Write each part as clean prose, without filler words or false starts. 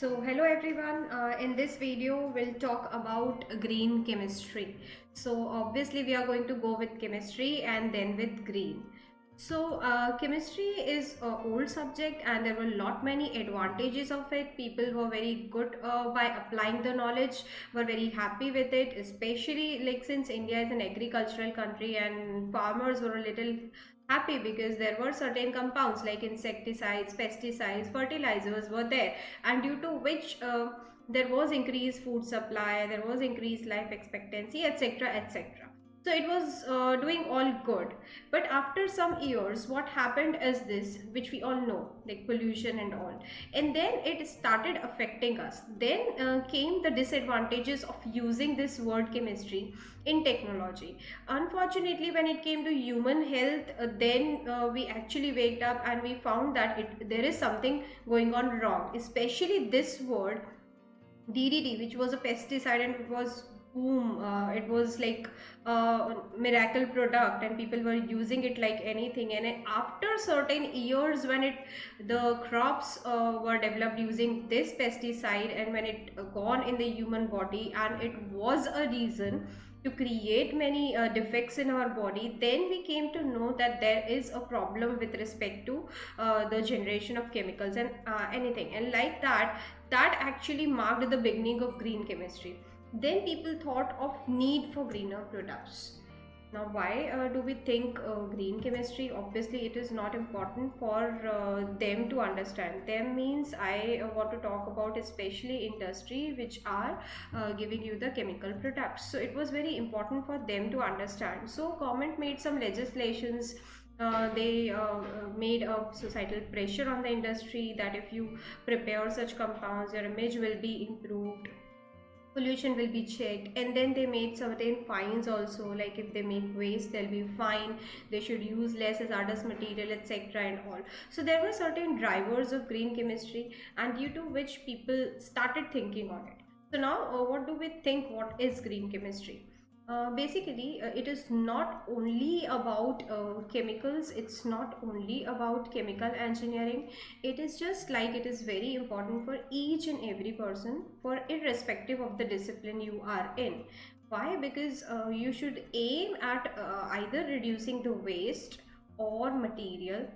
So hello everyone, in this video we'll talk about green chemistry. So obviously we are going to go with chemistry and then with green. So chemistry is a old subject and there were a lot many advantages of it. People were very good by applying the knowledge, were very happy with it, especially like since India is an agricultural country and farmers were a little happy because there were certain compounds like insecticides, pesticides, fertilizers were there, and due to which there was increased food supply, there was increased life expectancy, etc., etc. So it was doing all good. But after some years, what happened is this, which we all know, like pollution and all, and then it started affecting us. Then came the disadvantages of using this word chemistry in technology. Unfortunately, when it came to human health, then we actually waked up and we found that there is something going on wrong, especially this word DDT, which was a pesticide and it was boom, it was like a miracle product and people were using it like anything. And then after certain years, when it the crops were developed using this pesticide, and when it gone in the human body, and it was a reason to create many defects in our body, then we came to know that there is a problem with respect to the generation of chemicals and anything. And like that actually marked the beginning of green chemistry. Then people thought of need for greener products. Now, why do we think green chemistry? Obviously, it is not important for them to understand. Them means I want to talk about especially industry which are giving you the chemical products. So it was very important for them to understand. So government made some legislations. They made a societal pressure on the industry that if you prepare such compounds, your image will be improved, pollution will be checked. And then they made certain fines also, like if they make waste there'll be fine, they should use less hazardous material, etc., and all. So there were certain drivers of green chemistry, and due to which people started thinking on it. So now what do we think, what is green chemistry? Basically, it is not only about chemicals, it's not only about chemical engineering. It is just like it is very important for each and every person, for irrespective of the discipline you are in. Why? Because you should aim at either reducing the waste or material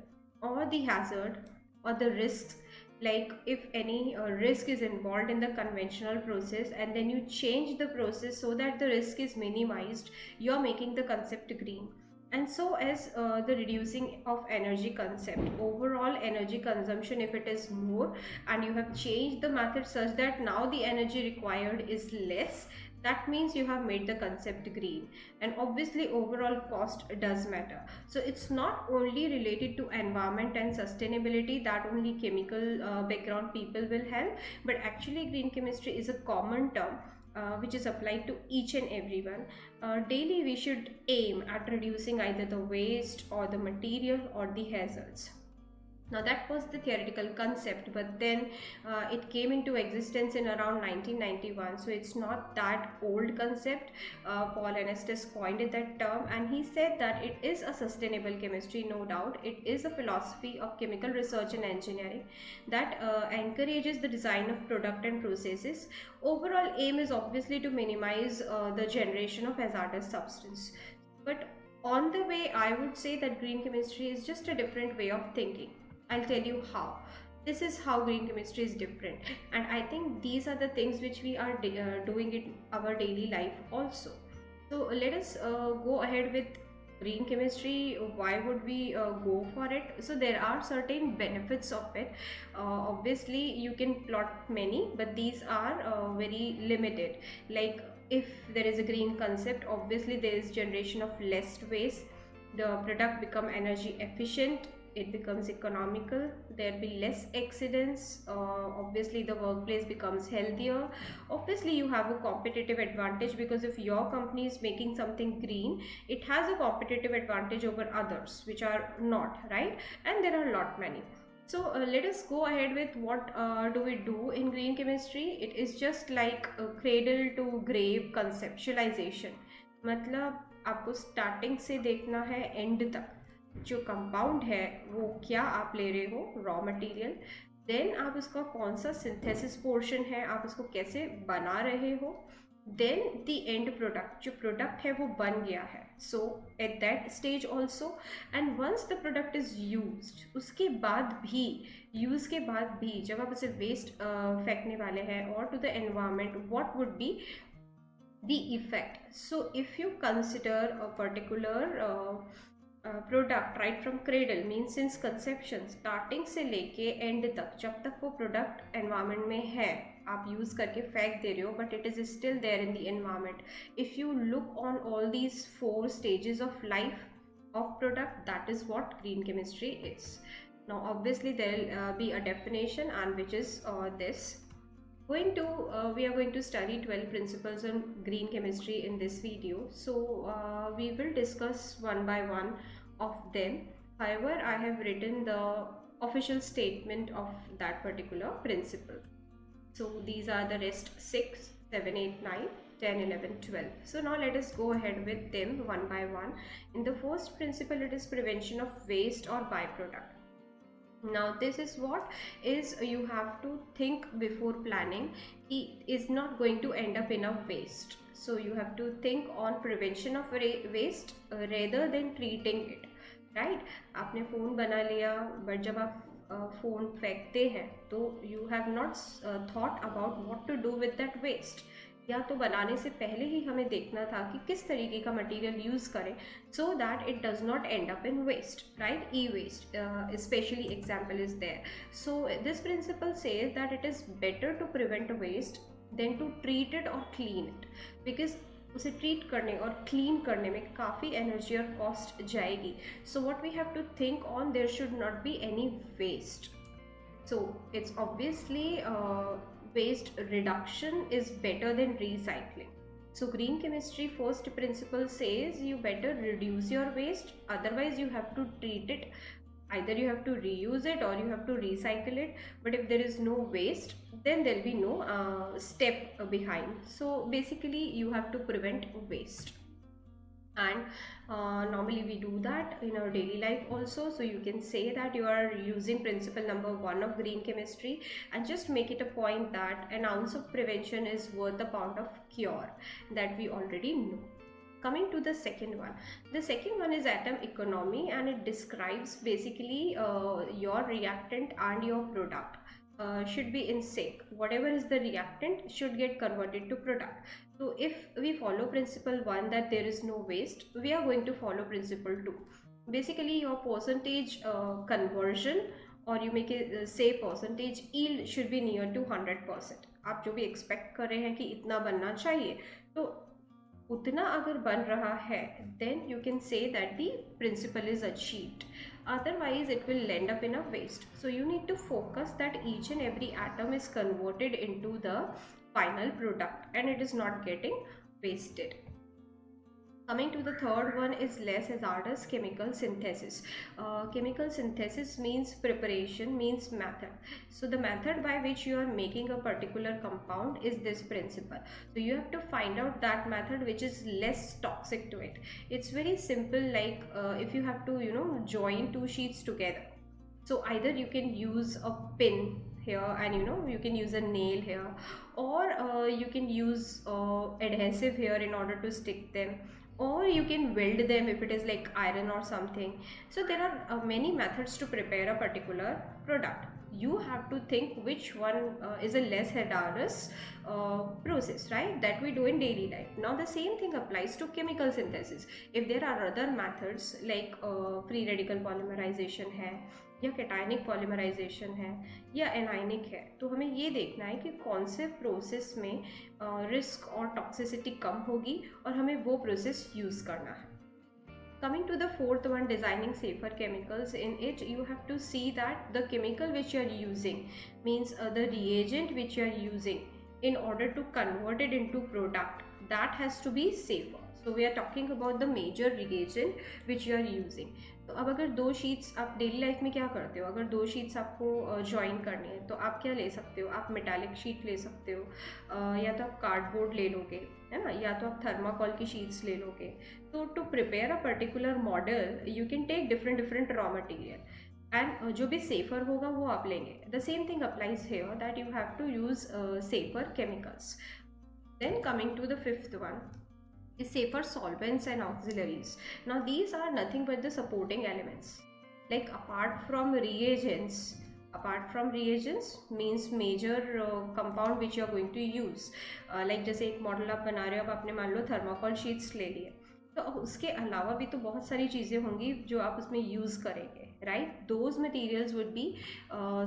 or the hazard or the risks. Like if any risk is involved in the conventional process and then you change the process so that the risk is minimized, you are making the concept green. And so as the reducing of energy concept, overall energy consumption, if it is more and you have changed the method such that now the energy required is less, that means you have made the concept green. And obviously overall cost does matter. So it's not only related to environment and sustainability that only chemical background people will help, but actually green chemistry is a common term which is applied to each and everyone. Daily we should aim at reducing either the waste or the material or the hazards. Now that was the theoretical concept, but then it came into existence in around 1991. So it's not that old concept. Paul Anastas coined it that term, and he said that it is a sustainable chemistry, no doubt. It is a philosophy of chemical research and engineering that encourages the design of product and processes. Overall aim is obviously to minimize the generation of hazardous substance. But on the way, I would say that green chemistry is just a different way of thinking. I'll tell you how. This is how green chemistry is different, and I think these are the things which we are doing in our daily life also. So let us go ahead with green chemistry. Why would we go for it? So there are certain benefits of it. Obviously, you can plot many, but these are very limited. Like if there is a green concept, obviously there is generation of less waste, the product become energy efficient, it becomes economical, there be less accidents, obviously the workplace becomes healthier. Obviously you have a competitive advantage because if your company is making something green, it has a competitive advantage over others which are not, right? And there are a lot many. So let us go ahead with what do we do in green chemistry. It is just like a cradle to grave conceptualization. मतलब आपको starting से देखना है and तक, जो compound है वो क्या आप ले रहे हो, रॉ मटेरियल, देन आप उसका कौन सा सिंथेसिस पोर्शन है, आप उसको कैसे बना रहे हो, देन द एंड प्रोडक्ट, जो प्रोडक्ट है वो बन गया है, so at that stage also, and once the product is used, उसके बाद भी, यूज़ के बाद भी जब आप उसे वेस्ट फेंकने वाले हैं और to the environment, what would be the effect. So if you consider a particular product right from cradle, means since conception, starting से लेके एंड तक, जब तक वो प्रोडक्ट एनवायरमेंट में है, आप यूज़ करके फेंक दे रहे हो but it is still there in the environment. If you look on all these 4 stages of life of product, that is what green chemistry is. Now obviously there will be a definition, and which is this. We are going to study 12 principles on green chemistry in this video. So we will discuss one by one of them. However, I have written the official statement of that particular principle. So these are the rest 6, 7, 8, 9, 10, 11, 12. So now let us go ahead with them one by one. In the first principle, it is prevention of waste or byproduct. Now this is what is, you have to think before planning. It is not going to end up in a waste, so you have to think on prevention of waste rather than treating it, right? आपने phone बना लिया, but जब आप phone फेंकते हैं तो you have not thought about what to do with that waste. या तो बनाने से पहले ही हमें देखना था कि किस तरीके का मटेरियल यूज़ करें, so that it does not end up in waste, right? E waste specially example is there. So this principle says that it is better to prevent waste than to treat it और clean it, because उसे treat करने और clean करने में काफ़ी energy और cost जाएगी. So what we have to think on, there should not be any waste. So it's obviously waste reduction is better than recycling. So green chemistry first principle says you better reduce your waste, otherwise you have to treat it. Either you have to reuse it or you have to recycle it. But if there is no waste, then there will be no step behind. So basically you have to prevent waste. And normally we do that in our daily life also. So you can say that you are using principle number 1 of green chemistry, and just make it a point that an ounce of prevention is worth a pound of cure, that we already know. Coming to the second one, the second one is atom economy, and it describes basically your reactant and your product should be in sync. Whatever is the reactant should get converted to product. So if we follow principle 1, that there is no waste, we are going to follow principle 2. Basically your percentage conversion, or you make it say percentage yield, should be near to 100%. आप जो भी expect कर रहे हैं कि इतना बनना चाहिए, तो उतना अगर बन रहा है, then you can say that the principle is achieved. Otherwise it will end up in a waste. So you need to focus that each and every atom is converted into the final product and it is not getting wasted. Coming to the third one is less hazardous, chemical synthesis. Chemical synthesis means preparation, means method. So the method by which you are making a particular compound is this principle. So you have to find out that method which is less toxic to it. It's very simple, like if you have to, join two sheets together. So either you can use a pin here, and you can use a nail here, or you can use adhesive here in order to stick them, or you can weld them if it is like iron or something. So there are many methods to prepare a particular product. You have to think which one is a less hazardous process, right? That we do in daily life. Now the same thing applies to chemical synthesis. If there are other methods like free radical polymerization है, या cationic polymerisation है, या anionic है, तो हमें ये देखना है कि कौन से प्रोसेस में रिस्क और टॉक्सिसिटी कम होगी और हमें वो प्रोसेस यूज़ करना है. Coming to the fourth one, designing safer chemicals. In it you have to see that the chemical which you are using, means the reagent which you are using in order to convert it into product, that has to be safer. So we are talking about the major reagent which you are using. तो अब अगर दो sheets, आप daily life में क्या करते हो, अगर दो शीट्स आपको ज्वाइन करनी है तो आप क्या ले सकते हो, आप मेटालिक शीट ले सकते हो, या तो आप कार्डबोर्ड ले लोगे, है ना, या तो आप थर्माकोल की शीट्स ले लोगे. तो to prepare a particular model you can take different raw material, and जो भी सेफर होगा वो आप लेंगे. The same thing applies here that you have to use safer chemicals. Then coming to the fifth one is safer solvents and auxiliaries. Now these are nothing but the supporting elements. Like apart from reagents means major compound which you are going to use. Like जैसे एक model आप बना रहे हो, अब आपने मान लो thermocol sheets ले लिए, तो उसके अलावा भी तो बहुत सारी चीज़ें होंगी जो आप उसमें यूज़ करेंगे, right. Those materials would be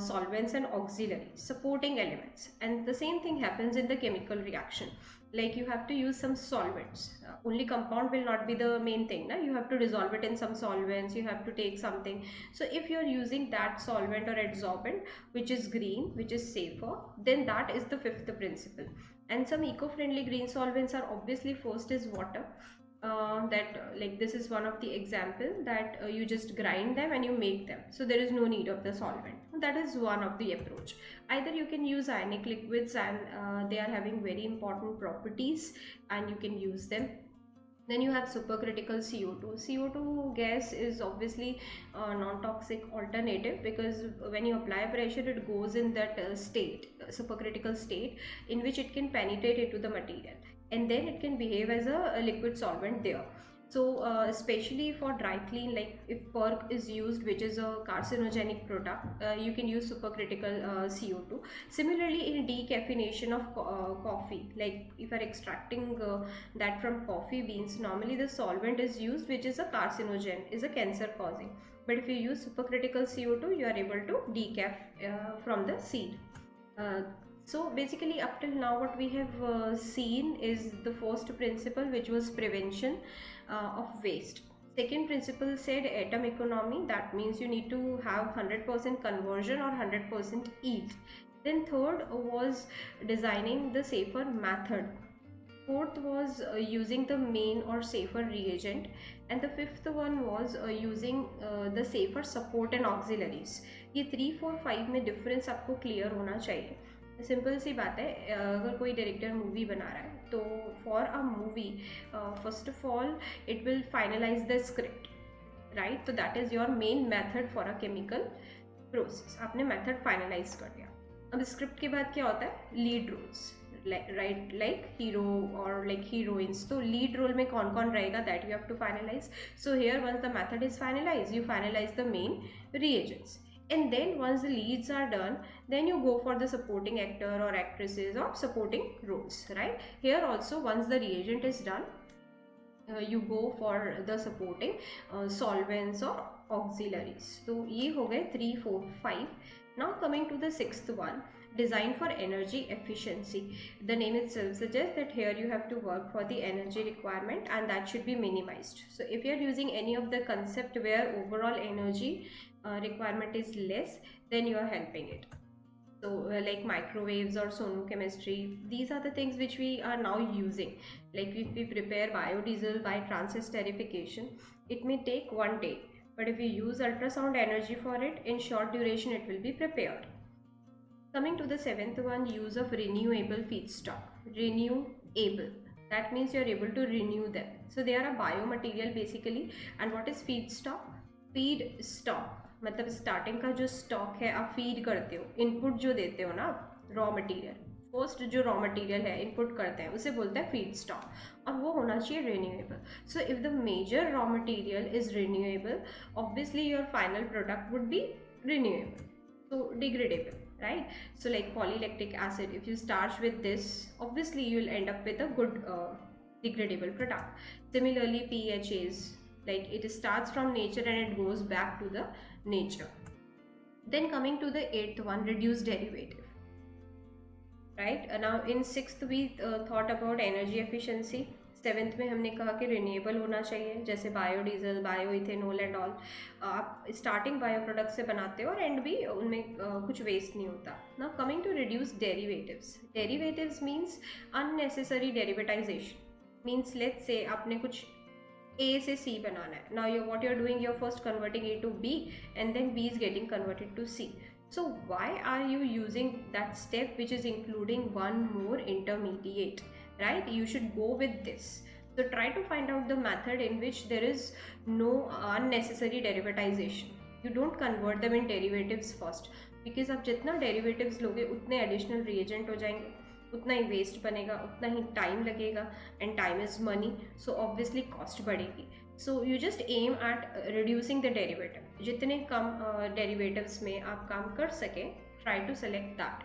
solvents and auxiliary supporting elements, and the same thing happens in the chemical reaction. Like you have to use some solvents. Only compound will not be the main thing, na? You have to dissolve it in some solvents, you have to take something. So if you are using that solvent or adsorbent which is green, which is safer, then that is the fifth principle. And some eco-friendly green solvents are obviously, first is water. Like this is one of the example that you just grind them and you make them, so there is no need of the solvent. That is one of the approach. Either you can use ionic liquids, and they are having very important properties and you can use them. Then you have supercritical CO2. CO2 gas is obviously a non-toxic alternative, because when you apply pressure it goes in that supercritical state, in which it can penetrate into the material, and then it can behave as a liquid solvent there. So especially for dry clean, like if perc is used, which is a carcinogenic product, you can use supercritical CO2. Similarly, in decaffeination of coffee, like if you are extracting that from coffee beans, normally the solvent is used which is a carcinogen, is a cancer causing. But if you use supercritical CO2, you are able to decaf from the seed. So basically up till now what we have seen is the first principle, which was prevention of waste. Second principle said atom economy, that means you need to have 100% conversion or 100% yield. Then third was designing the safer method. Fourth was using the main or safer reagent, and the fifth one was using the safer support and auxiliaries. ये 3, 4, 5 में difference आपको clear होना चाहिए. Simple सी बात है, अगर कोई director movie बना रहा है तो for a movie first of all it will finalise the script, right. तो that is your main method for a chemical process. आपने मेथड फाइनलाइज कर दिया. अब स्क्रिप्ट के बाद क्या होता है, lead roles, right, like hero और लाइक हीरोइंस. तो लीड रोल में कौन कौन रहेगा, that you have to finalise. So here once the method is finalise, you finalise the main reagents. And then once the leads are done, then you go for the supporting actor or actresses or supporting roles, right. Here also once the reagent is done, you go for the supporting solvents or auxiliaries. So ye ho gaye 3, 4, 5. Now coming to the sixth one, design for energy efficiency. The name itself suggests that here you have to work for the energy requirement, and that should be minimized. So if you are using any of the concept where overall energy requirement is less, then you are helping it. So like microwaves or sonochemistry, these are the things which we are now using. Like if we prepare biodiesel by transesterification, it may take 1 day, but if you use ultrasound energy for it, in short duration it will be prepared. Coming to the seventh one, use of renewable feedstock. Renewable, that means you are able to renew them. So they are a biomaterial basically. And what is feedstock? Feedstock मतलब starting का जो stock है आप feed करते हो, input जो देते हो ना, रॉ मटेरियल, फर्स्ट जो रॉ मटेरियल है इनपुट करते हैं, उसे बोलते हैं फीड स्टॉक, और वो होना चाहिए renewable. So if the major raw material is renewable, obviously your final product would be renewable, so degradable, right. So like polylactic acid, if you start with this, obviously you will end up with a good degradable product. Similarly PHAs, like it starts from nature and it goes back to the nature. Then coming to the eighth one, reduce derivative, right. Now in sixth we thought about energy efficiency. Seventh में हमने कहा कि renewable होना चाहिए, जैसे biodiesel, bio ethanol and all. आप starting bio product से बनाते हो और एंड भी उनमें कुछ वेस्ट नहीं होता. Now coming to reduce derivatives. Derivatives means unnecessary derivatization. Means let's say आपने कुछ A से C बनाना है. Now you what you are doing, you are first converting A to B and then B is getting converted to C. So why are you using that step which is including one more intermediate, right? You should go with this. So try to find out the method in which there is no unnecessary derivatization. You don't convert them in derivatives first, because आप जितना derivatives लोगे उतने additional reagent हो जाएंगे, उतना ही waste बनेगा, उतना ही टाइम लगेगा, and time is money, so obviously cost बढ़ेगी. So you just aim at reducing the derivative. जितने कम डेरिवेटिव्स में आप काम कर सके, try to select that.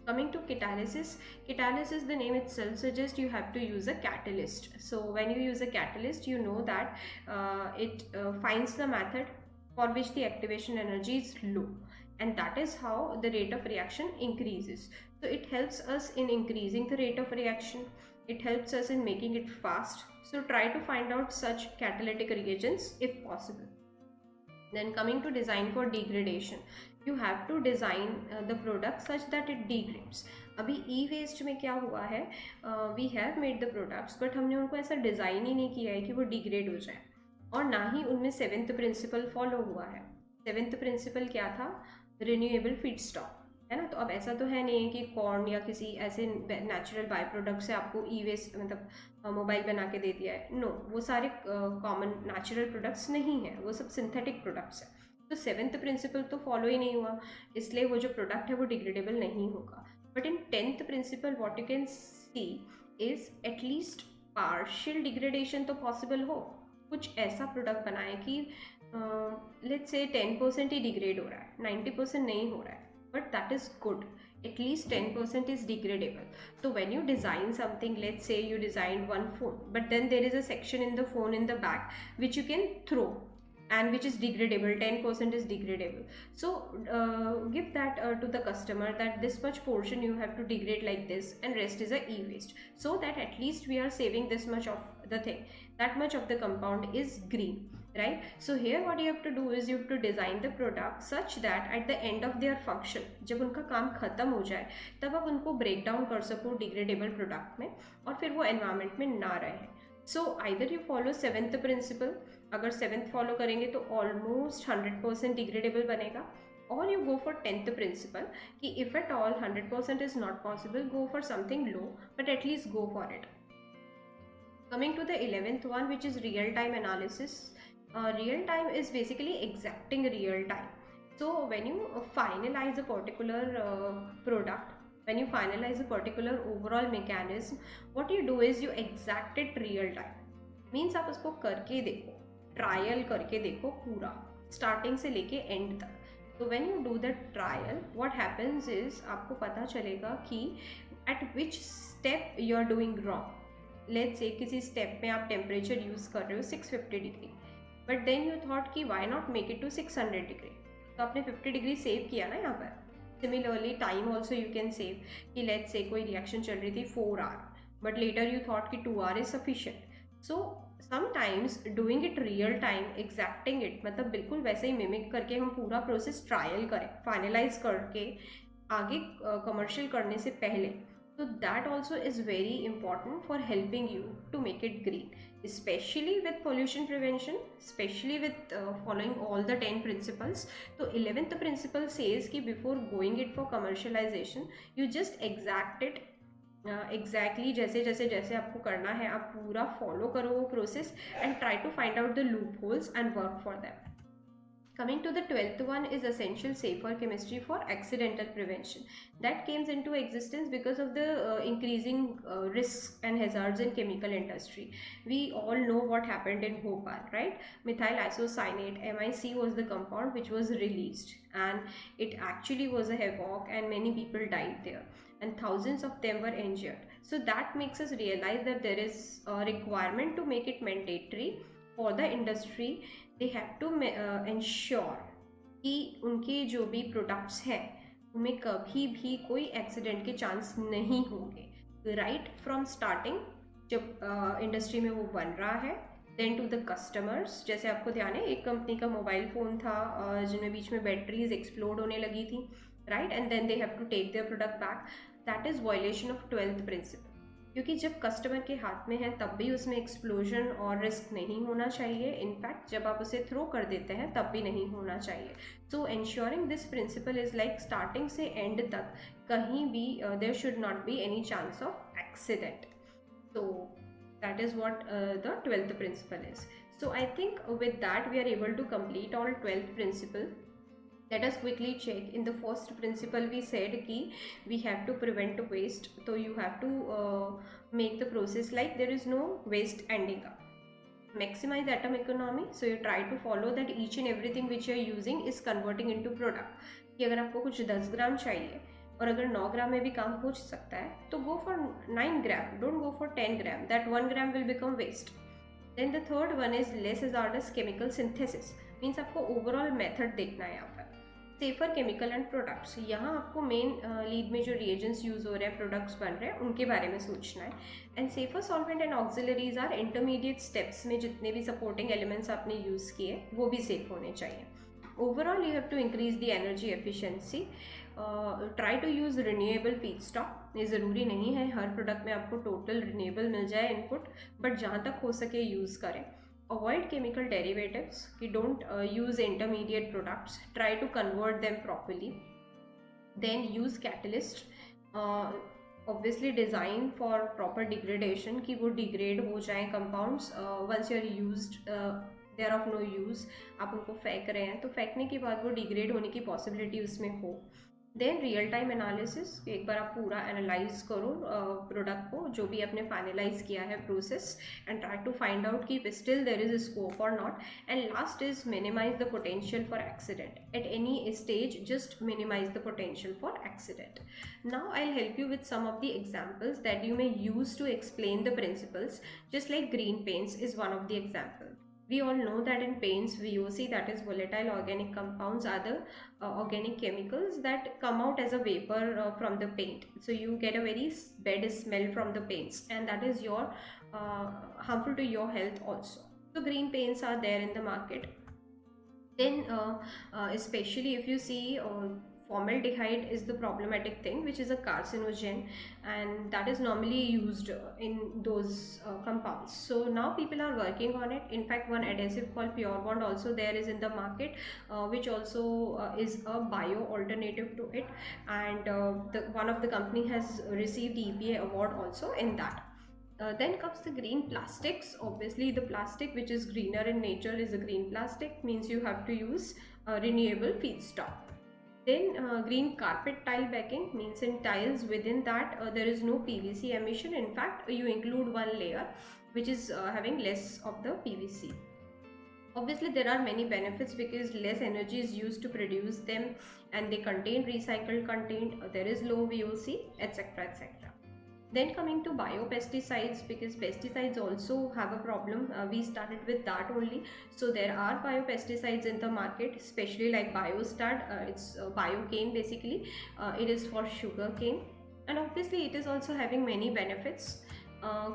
Coming to catalysis, catalysis, the name itself suggests you have to use a catalyst. So when you use a catalyst, you know that it finds the method for which the activation energy is low, and that is how the rate of reaction increases. So it helps us in increasing the rate of reaction, it helps us in making it fast. So try to find out such catalytic reagents if possible. Then coming to design for degradation, you have to design the product such that it degrades. अभी ई waste में क्या हुआ है, we have made the products but हमने उनको ऐसा design ही नहीं किया है कि वो डिग्रेड हो जाए, और ना ही उनमें सेवेंथ प्रिंसिपल फॉलो हुआ है. सेवेंथ प्रिंसिपल क्या था? रिन्यूएबल फीडस्टॉक, है ना. तो अब ऐसा तो है नहीं है कि कॉर्न या किसी ऐसे नेचुरल बाय प्रोडक्ट से आपको ई वेस्ट मतलब मोबाइल बना के दे दिया है. नो, वो सारे कॉमन नेचुरल प्रोडक्ट्स नहीं हैं, वो सब सिंथेटिक प्रोडक्ट्स हैं. तो सेवेंथ प्रिंसिपल तो फॉलो ही नहीं हुआ, इसलिए वो जो प्रोडक्ट है वो डिग्रेडेबल नहीं होगा. But in tenth principle what you can see is at least partial degradation तो पॉसिबल हो. कुछ ऐसा प्रोडक्ट बनाए कि लेट्स से 10% ही डिग्रेड हो रहा है, 90% नहीं हो रहा है, but that is good. At least 10% is degradable. So when you design something, let's say you designed one phone, but then there is a section in the phone in the back which you can throw and which is degradable, 10% is degradable. So give that to the customer that this much portion you have to degrade like this and rest is a e-waste, so that at least we are saving this much of the thing, that much of the compound is green, right? So here what you have to do is you have to design the product such that at the end of their function, जब उनका काम खत्म हो जाए तब आप उनको break down कर सको डिग्रेडेबल प्रोडक्ट में और फिर वो एनवायरमेंट में ना रहे. So either you follow seventh principle, अगर सेवेंथ फॉलो करेंगे तो ऑलमोस्ट 100% डिग्रेडेबल बनेगा, और you go for tenth principle कि if at all 100% is not possible, go for something low but at least go for it. Coming to the 11th one, which is real time analysis. Real time is basically exacting real time. So when you finalize a particular product, when you finalize a particular overall mechanism, what you do is you exact it real time. Means आप उसको करके देखो, trial करके देखो पूरा starting से लेके and तक. तो when you do the trial, what happens is आपको पता चलेगा कि at which step you are doing wrong. Let's say किसी स्टेप में आप टेम्परेचर यूज़ कर रहे हो 650 degree, but then you thought कि why not make it to 600 degree, तो आपने 50 डिग्री सेव किया ना यहाँ पर. Similarly time also you can save कि लेट्स से कोई रिएक्शन चल रही थी 4 hour but later you thought कि 2 hour is sufficient. So sometimes doing it real time, exacting it, मतलब बिल्कुल वैसे ही मिमिक करके हम पूरा प्रोसेस ट्रायल करें, फाइनलाइज करके आगे कमर्शियल करने से पहले. So that also is very important for helping you to make it green, especially with pollution prevention, especially with following all the 10 principles. So 11th principle says कि before going it for commercialization, you just exact it exactly जैसे जैसे जैसे आपको करना है आप पूरा follow करो वो process and try to find out the loopholes and work for them. Coming to the 12th one is essential safer chemistry for accidental prevention. That came into existence because of the increasing risks and hazards in chemical industry. We all know what happened in Bhopal, right? Methyl isocyanate, MIC, was the compound which was released, and it actually was a havoc and many people died there and thousands of them were injured. So that makes us realize that there is a requirement to make it mandatory for the industry. They have to ensure कि उनके जो भी products हैं उनमें कभी भी कोई accident के चांस नहीं होंगे, राइट फ्रॉम स्टार्टिंग जब इंडस्ट्री में वो बन रहा है, देन टू द कस्टमर्स. जैसे आपको ध्यान है एक कंपनी का मोबाइल फ़ोन था जिनमें बीच में बैटरीज एक्सप्लोड होने लगी थी, right, and then they have to take their product back. That is violation of 12th principle, क्योंकि जब कस्टमर के हाथ में है तब भी उसमें एक्सप्लोजन और रिस्क नहीं होना चाहिए. इनफैक्ट जब आप उसे थ्रो कर देते हैं तब भी नहीं होना चाहिए. So ensuring this principle is like starting से एंड तक कहीं भी there should not be any chance of accident. So that is what the 12th principle is. So I think with that we are able to complete all 12th principle. Let us quickly check. In the first principle we said ki we have to prevent waste, so you have to make the process like there is no waste ending up. Maximize atom economy, so you try to follow that each and everything which you are using is converting into product. कि अगर आपको कुछ 10 ग्राम चाहिए और अगर 9 ग्राम में भी काम हो सकता है तो go for 9 gram, don't go for 10 gram, that 1 gram will become waste. Then the third one is less hazardous chemical synthesis, means आपको overall method देखना है यहाँ पर. सेफर केमिकल एंड प्रोडक्ट्स, यहाँ आपको मेन लीड में जो रिएजेंट्स यूज हो रहे हैं, प्रोडक्ट्स बन रहे हैं, उनके बारे में सोचना है. And safer solvent and auxiliaries are intermediate steps में जितने भी सपोर्टिंग एलिमेंट्स आपने यूज किए वो भी सेफ होने चाहिए. Overall you have to increase the energy efficiency. Try to use renewable feedstock. ये ज़रूरी नहीं है हर प्रोडक्ट में आपको टोटल रिन्यूएबल मिल जाए इनपुट, बट जहाँ तक हो सके यूज़ करें. Avoid chemical derivatives, कि don't use intermediate products, try to convert them properly. Then use catalyst, obviously design for proper degradation, कि वो degrade हो जाएं compounds once you are used, they are of no use. आप उनको फेंक रहे हैं तो फेंकने के बाद वो degrade होने की possibility उसमें हो. देन रियल टाइम एनालिसिस, एक बार आप पूरा एनालाइज करो प्रोडक्ट को जो भी आपने फाइनलाइज किया है process, and try to find out कि स्टिल देयर इज स्कोप और not. And last is minimize the potential for accident. At any stage just minimize the potential for accident. Now I will help you with some of the examples that you may use to explain the principles, just like green paints is one of the example. We all know that in paints, VOC, that is volatile organic compounds, are the organic chemicals that come out as a vapor from the paint. So you get a very bad smell from the paints, and that is your harmful to your health also. So green paints are there in the market. Then especially if you see formaldehyde is the problematic thing, which is a carcinogen, and that is normally used in those compounds. So now people are working on it. In fact, one adhesive called Pure Bond also there is in the market, which also is a bio alternative to it, and one of the company has received EPA award also in that. Then comes the green plastics. Obviously the plastic which is greener in nature is a green plastic, means you have to use renewable feedstock. Then green carpet tile backing, means in tiles within that there is no PVC emission. In fact, you include one layer which is having less of the PVC. Obviously there are many benefits because less energy is used to produce them, and they contain recycled content, there is low VOC, etc, etc. Then coming to biopesticides, because pesticides also have a problem, we started with that only. So there are biopesticides in the market, especially like Biostart, it's biocane basically, it is for sugar cane, and obviously it is also having many benefits.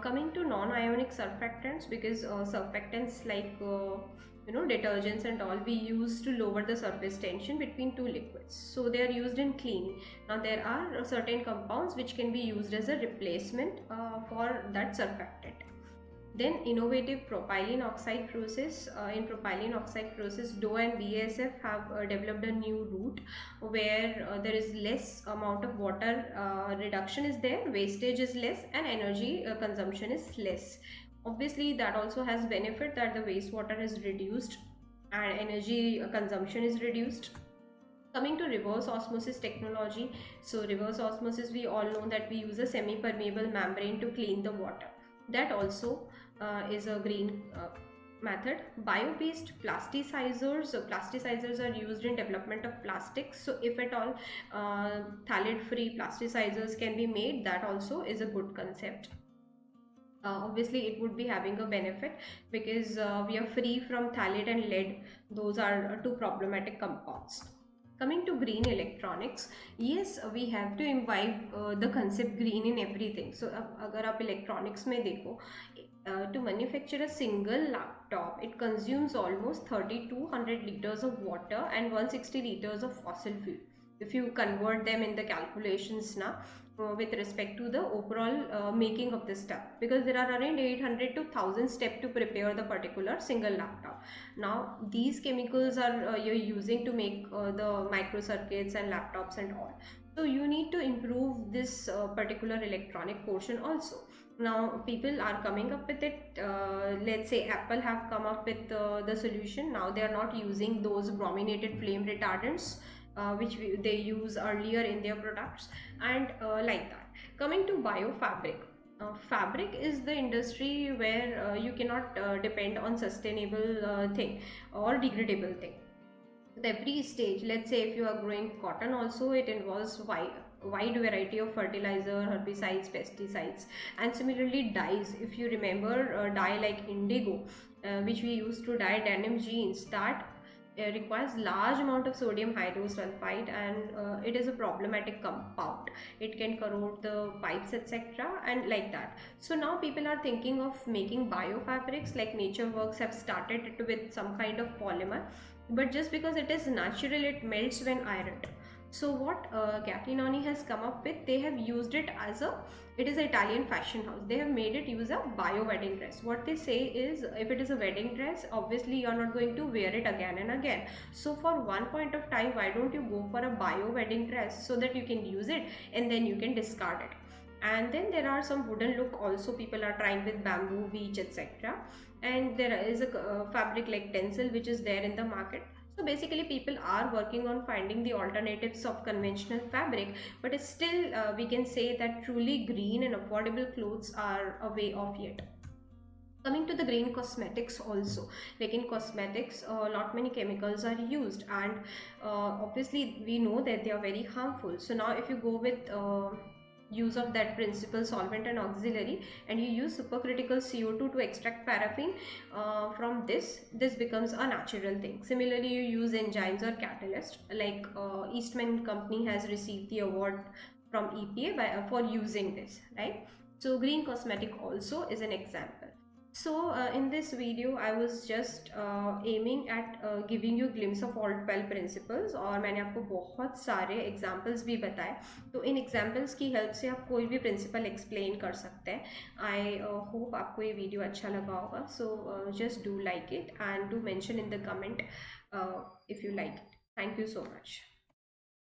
Coming to non-ionic surfactants, because surfactants like detergents and all we use to lower the surface tension between two liquids, so they are used in cleaning. Now there are certain compounds which can be used as a replacement for that surfactant. Then innovative propylene oxide process. In propylene oxide process, Dow and BASF have developed a new route where there is less amount of water reduction is there, wastage is less, and energy consumption is less. Obviously that also has benefit that the wastewater is reduced and energy consumption is reduced. Coming to reverse osmosis technology, so reverse osmosis, we all know that we use a semi-permeable membrane to clean the water. That also is a green method. Bio-based plasticizers, so plasticizers are used in development of plastics, so if at all phthalate free plasticizers can be made, that also is a good concept. Obviously it would be having a benefit because we are free from phthalate and lead, those are two problematic compounds. Coming to green electronics, yes, we have to imbibe the concept green in everything. So agar aap electronics mein dekho, to manufacture a single laptop, it consumes almost 3200 liters of water and 160 liters of fossil fuel. If you convert them in the calculations now, with respect to the overall making of this stuff, because there are around 800 to 1000 steps to prepare the particular single laptop. Now these chemicals are you're using to make the microcircuits and laptops and all. So you need to improve this particular electronic portion also. Now people are coming up with it. Let's say Apple have come up with the solution. Now they are not using those brominated flame retardants which they use earlier in their products, and like that. Coming to biofabric, fabric is the industry where you cannot depend on sustainable thing or degradable thing. With every stage, let's say if you are growing cotton also, it involves wide variety of fertilizer, herbicides, pesticides, and similarly dyes. If you remember dye like indigo, which we use to dye denim jeans, that requires large amount of sodium hydrosulfide, and it is a problematic compound. It can corrode the pipes, etc., and like that. So now people are thinking of making biofabrics, like Nature Works have started it with some kind of polymer, but just because it is natural, it melts when ironed. So what Caplinoni has come up with, they have used it as a, it is an Italian fashion house, they have made it use a bio wedding dress. What they say is, if it is a wedding dress, obviously you are not going to wear it again and again. So for one point of time, why don't you go for a bio wedding dress, so that you can use it and then you can discard it. And then there are some wooden look also people are trying with bamboo, beech, etc. And there is a fabric like tencel which is there in the market. So basically people are working on finding the alternatives of conventional fabric, but it's still we can say that truly green and affordable clothes are a way off yet. Coming to the green cosmetics also, like in cosmetics a lot many chemicals are used, and obviously we know that they are very harmful. So now if you go with use of that principal solvent and auxiliary, and you use supercritical CO2 to extract paraffin from this becomes a natural thing. Similarly, you use enzymes or catalyst, like Eastman company has received the award from EPA for using this, right? So green cosmetic also is an example. So in this video I was just aiming at giving you glimpse of all 12 principles, और मैंने आपको बहुत सारे examples भी बताए. तो इन examples की help से आप कोई भी principle explain कर सकते हैं. I hope आपको ये video अच्छा लगा होगा. So just do like it and do mention in the comment if you like it. Thank you so much.